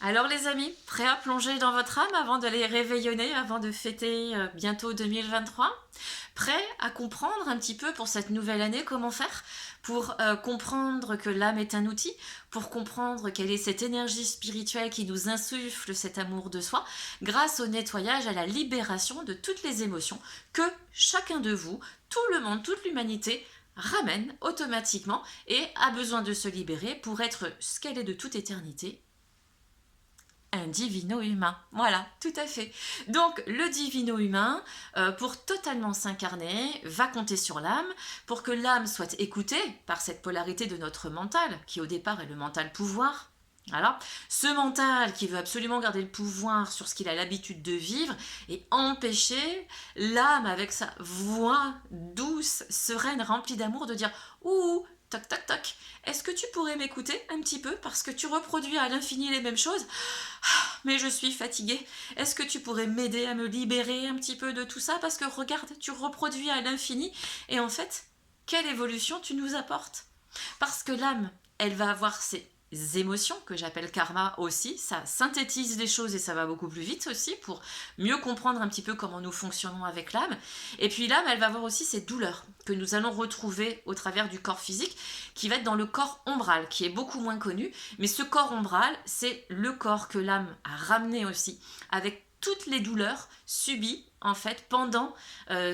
Alors les amis, prêts à plonger dans votre âme avant de les réveillonner, avant de fêter bientôt 2023? Prêts à comprendre un petit peu pour cette nouvelle année comment faire pour comprendre que l'âme est un outil, pour comprendre quelle est cette énergie spirituelle qui nous insuffle cet amour de soi, grâce au nettoyage, à la libération de toutes les émotions que chacun de vous, tout le monde, toute l'humanité ramène automatiquement et a besoin de se libérer pour être ce qu'elle est de toute éternité, un divino-humain. Voilà, tout à fait. Donc, le divino-humain, pour totalement s'incarner, va compter sur l'âme, pour que l'âme soit écoutée par cette polarité de notre mental, qui au départ est le mental pouvoir. Voilà. Ce mental qui veut absolument garder le pouvoir sur ce qu'il a l'habitude de vivre et empêcher l'âme avec sa voix douce, sereine, remplie d'amour, de dire ouh, toc toc toc, est-ce que tu pourrais m'écouter un petit peu parce que tu reproduis à l'infini les mêmes choses? Mais je suis fatiguée. Est-ce que tu pourrais m'aider à me libérer un petit peu de tout ça? Parce que regarde, tu reproduis à l'infini. Et en fait, quelle évolution tu nous apportes? Parce que l'âme, elle va avoir ses émotions, que j'appelle karma aussi. Ça synthétise les choses et ça va beaucoup plus vite aussi pour mieux comprendre un petit peu comment nous fonctionnons avec l'âme. Et puis l'âme, elle va avoir aussi ses douleurs que nous allons retrouver au travers du corps physique, qui va être dans le corps ombral, qui est beaucoup moins connu. Mais ce corps ombral, c'est le corps que l'âme a ramené aussi, avec toutes les douleurs subies en fait pendant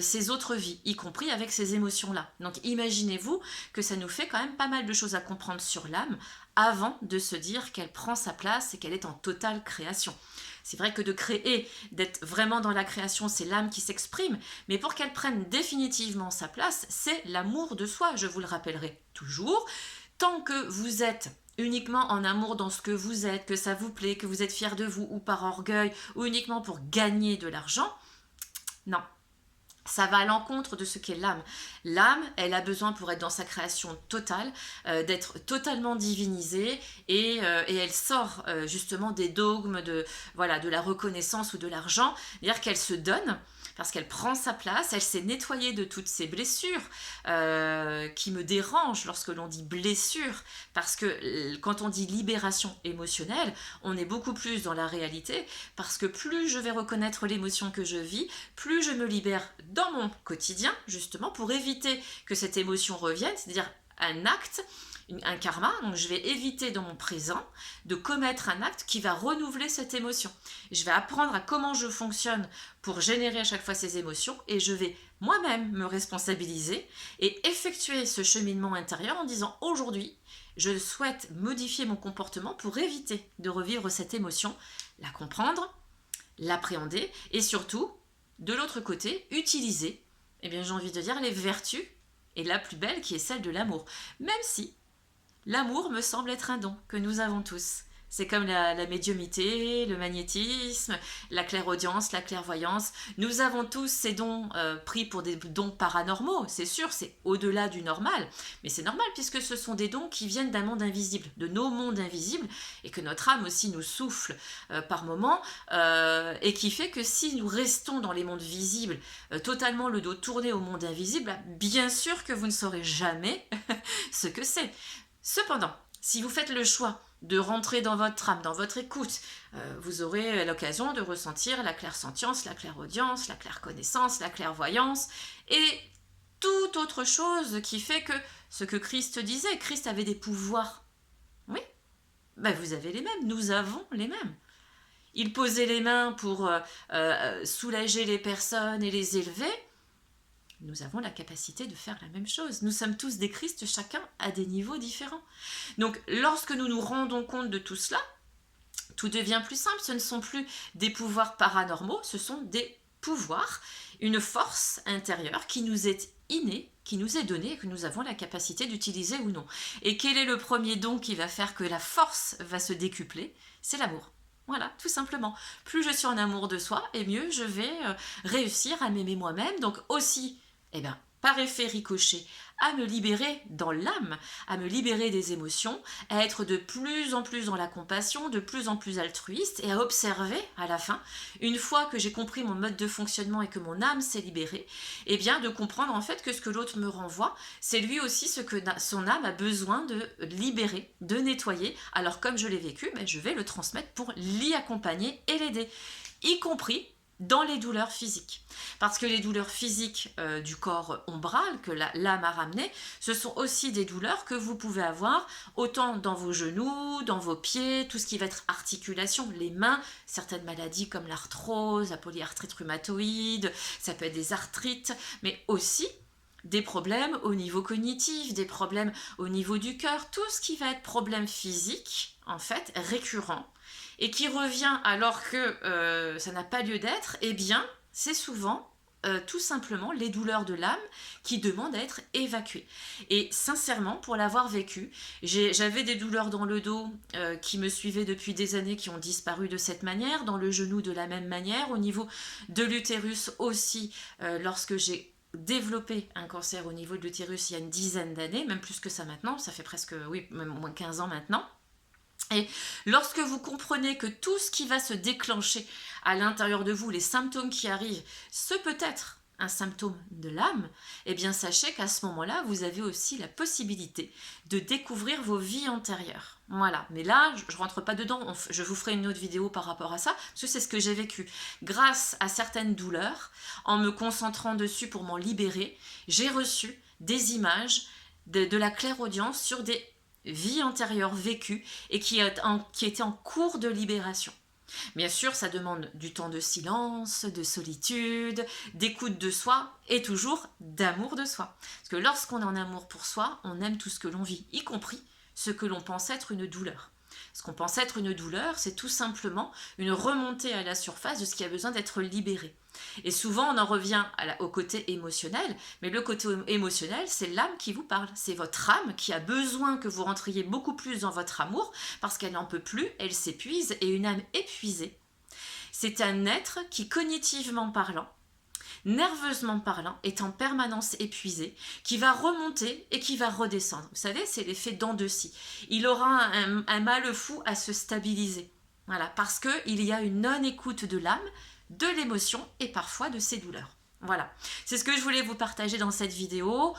ses autres vies, y compris avec ces émotions-là. Donc imaginez-vous que ça nous fait quand même pas mal de choses à comprendre sur l'âme avant de se dire qu'elle prend sa place et qu'elle est en totale création. C'est vrai que de créer, d'être vraiment dans la création, c'est l'âme qui s'exprime, mais pour qu'elle prenne définitivement sa place, c'est l'amour de soi, je vous le rappellerai toujours. Tant que vous êtes uniquement en amour dans ce que vous êtes, que ça vous plaît, que vous êtes fier de vous, ou par orgueil, ou uniquement pour gagner de l'argent, non, ça va à l'encontre de ce qu'est l'âme. L'âme, elle a besoin pour être dans sa création totale, d'être totalement divinisée et elle sort justement des dogmes de, voilà, de la reconnaissance ou de l'argent, c'est-à-dire qu'elle se donne parce qu'elle prend sa place, elle s'est nettoyée de toutes ces blessures qui me dérangent lorsque l'on dit blessure, parce que quand on dit libération émotionnelle, on est beaucoup plus dans la réalité, parce que plus je vais reconnaître l'émotion que je vis, plus je me libère dans mon quotidien, justement, pour éviter que cette émotion revienne, c'est-à-dire un acte, un karma, donc je vais éviter dans mon présent de commettre un acte qui va renouveler cette émotion. Je vais apprendre à comment je fonctionne pour générer à chaque fois ces émotions et je vais moi-même me responsabiliser et effectuer ce cheminement intérieur en disant aujourd'hui, je souhaite modifier mon comportement pour éviter de revivre cette émotion, la comprendre, l'appréhender et surtout, de l'autre côté, utiliser, eh bien j'ai envie de dire, les vertus et la plus belle qui est celle de l'amour. Même si l'amour me semble être un don que nous avons tous. C'est comme la médiumité, le magnétisme, la clairaudience, la clairvoyance. Nous avons tous ces dons pris pour des dons paranormaux, c'est sûr, c'est au-delà du normal. Mais c'est normal puisque ce sont des dons qui viennent d'un monde invisible, de nos mondes invisibles, et que notre âme aussi nous souffle par moments, et qui fait que si nous restons dans les mondes visibles, totalement le dos tourné au monde invisible, bien sûr que vous ne saurez jamais ce que c'est. Cependant, si vous faites le choix de rentrer dans votre âme, dans votre écoute, vous aurez l'occasion de ressentir la clairsentience, la clairaudience, la clairconnaissance, la clairvoyance et toute autre chose qui fait que ce que Christ disait, Christ avait des pouvoirs. Oui, ben vous avez les mêmes, nous avons les mêmes. Il posait les mains pour soulager les personnes et les élever. Nous avons la capacité de faire la même chose. Nous sommes tous des Christ, chacun à des niveaux différents. Donc, lorsque nous nous rendons compte de tout cela, tout devient plus simple. Ce ne sont plus des pouvoirs paranormaux, ce sont des pouvoirs, une force intérieure qui nous est innée, qui nous est donnée et que nous avons la capacité d'utiliser ou non. Et quel est le premier don qui va faire que la force va se décupler? C'est l'amour. Voilà, tout simplement. Plus je suis en amour de soi, et mieux je vais réussir à m'aimer moi-même. Donc aussi, eh bien, par effet ricochet, à me libérer dans l'âme, à me libérer des émotions, à être de plus en plus dans la compassion, de plus en plus altruiste et à observer à la fin, une fois que j'ai compris mon mode de fonctionnement et que mon âme s'est libérée, eh bien de comprendre en fait que ce que l'autre me renvoie, c'est lui aussi ce que son âme a besoin de libérer, de nettoyer. Alors comme je l'ai vécu, je vais le transmettre pour l'y accompagner et l'aider, y compris dans les douleurs physiques. Parce que les douleurs physiques du corps ombral que l'âme a ramené, ce sont aussi des douleurs que vous pouvez avoir autant dans vos genoux, dans vos pieds, tout ce qui va être articulation, les mains, certaines maladies comme l'arthrose, la polyarthrite rhumatoïde, ça peut être des arthrites, mais aussi des problèmes au niveau cognitif, des problèmes au niveau du cœur, tout ce qui va être problème physique, en fait, récurrent, et qui revient alors que ça n'a pas lieu d'être, eh bien, c'est souvent tout simplement les douleurs de l'âme qui demandent à être évacuées. Et sincèrement, pour l'avoir vécu, j'avais des douleurs dans le dos qui me suivaient depuis des années, qui ont disparu de cette manière, dans le genou de la même manière, au niveau de l'utérus aussi, lorsque j'ai développé un cancer au niveau de l'utérus il y a une dizaine d'années, même plus que ça maintenant, ça fait presque, oui, même au moins 15 ans maintenant. Et lorsque vous comprenez que tout ce qui va se déclencher à l'intérieur de vous, les symptômes qui arrivent, ce peut être un symptôme de l'âme, eh bien sachez qu'à ce moment-là, vous avez aussi la possibilité de découvrir vos vies antérieures. Voilà, mais là, je ne rentre pas dedans, je vous ferai une autre vidéo par rapport à ça, parce que c'est ce que j'ai vécu. Grâce à certaines douleurs, en me concentrant dessus pour m'en libérer, j'ai reçu des images de la clairaudience sur des vie antérieure vécue et qui était en cours de libération. Bien sûr, ça demande du temps de silence, de solitude, d'écoute de soi et toujours d'amour de soi. Parce que lorsqu'on est en amour pour soi, on aime tout ce que l'on vit, y compris ce que l'on pense être une douleur. Ce qu'on pense être une douleur, c'est tout simplement une remontée à la surface de ce qui a besoin d'être libéré. Et souvent, on en revient au côté émotionnel, mais le côté émotionnel, c'est l'âme qui vous parle. C'est votre âme qui a besoin que vous rentriez beaucoup plus dans votre amour, parce qu'elle n'en peut plus, elle s'épuise, et une âme épuisée, c'est un être qui, cognitivement parlant, nerveusement parlant, est en permanence épuisé, qui va remonter et qui va redescendre. Vous savez, c'est l'effet dents de scie. Il aura un mal fou à se stabiliser. Voilà, parce qu'il y a une non-écoute de l'âme, de l'émotion et parfois de ses douleurs. Voilà, c'est ce que je voulais vous partager dans cette vidéo.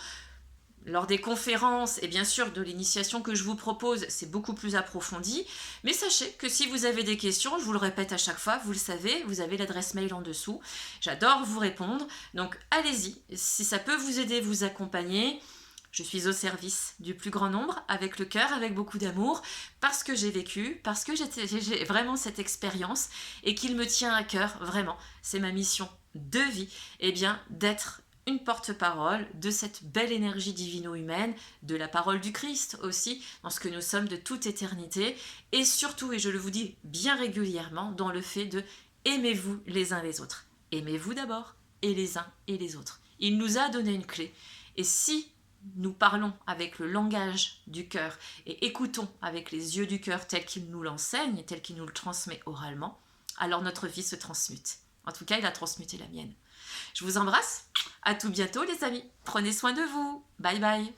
Lors des conférences et bien sûr de l'initiation que je vous propose, c'est beaucoup plus approfondi. Mais sachez que si vous avez des questions, je vous le répète à chaque fois, vous le savez, vous avez l'adresse mail en dessous. J'adore vous répondre. Donc allez-y, si ça peut vous aider, vous accompagner. Je suis au service du plus grand nombre, avec le cœur, avec beaucoup d'amour, parce que j'ai vécu, parce que j'ai vraiment cette expérience et qu'il me tient à cœur, vraiment. C'est ma mission de vie, eh bien, d'être une porte-parole de cette belle énergie divino-humaine, de la parole du Christ aussi, dans ce que nous sommes de toute éternité, et surtout, et je le vous dis bien régulièrement, dans le fait de aimez-vous les uns les autres. Aimez-vous d'abord, et les uns et les autres. Il nous a donné une clé, et si nous parlons avec le langage du cœur et écoutons avec les yeux du cœur tel qu'il nous l'enseigne, tel qu'il nous le transmet oralement, alors notre vie se transmute. En tout cas, il a transmuté la mienne. Je vous embrasse. À tout bientôt les amis. Prenez soin de vous. Bye bye.